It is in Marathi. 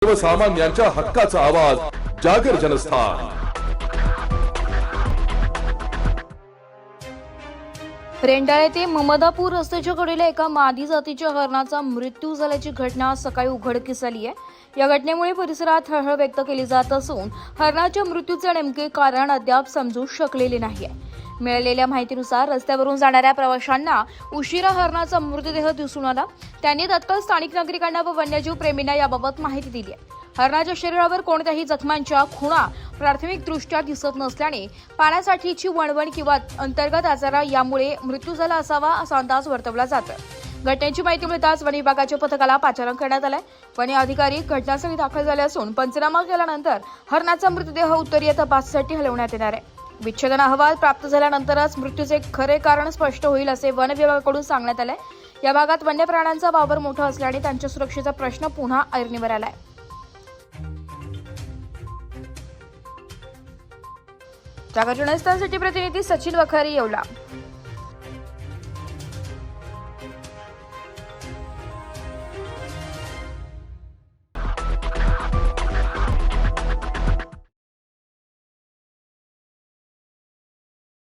सर्वसामान्यांच्या हक्काचा आवाज जागर जनस्थान। रेंडाळे ते ममदापूर रस्त्याच्या कडेला एका मादी जातीच्या हरणाचा मृत्यू झाल्याची घटना सकाळी उघडकीस आली आहे। या घटनेमुळे परिसरात हळहळ व्यक्त केली जात असून हरणाच्या मृत्यूचे नेमके कारण अद्याप समजू शकलेले नाही आहे। मिळालेल्या माहितीनुसार रस्त्यावरून जाणाऱ्या प्रवाशांना उशिरा हरणाचा मृतदेह दिसून आला। त्यांनी तत्काळ स्थानिक नागरिकांना व वन्यजीव प्रेमींना याबाबत माहिती दिली आहे। हरणाच्या शरीरावर कोणत्याही जखमांच्या खुणा प्राथमिकदृष्ट्या दिसत नसल्याने पाण्यासाठीची वणवण किंवा अंतर्गत आजार यामुळे मृत्यू झाला असावा असा अंदाज वर्तवला जातो। घटनेची माहिती मिळताच वन विभागाच्या पथकाला पाचारण करण्यात आलाय। वन अधिकारी घटनास्थळी दाखल झाले असून पंचनामा केल्यानंतर हरणाचा मृतदेह उत्तरीय तपासासाठी हलवण्यात येणार आहे। विच्छेदन अहवाल प्राप्त झाल्यानंतरच मृत्यूचे खरे कारण स्पष्ट होईल असे वन विभागाकडून सांगण्यात आले। या भागात वन्य प्राण्यांचा वावर मोठा असल्याने त्यांच्या सुरक्षेचा प्रश्न पुन्हा ऐरणीवर आलाय। जागर जनस्थानसाठी प्रतिनिधी सचिन वखारी येवला।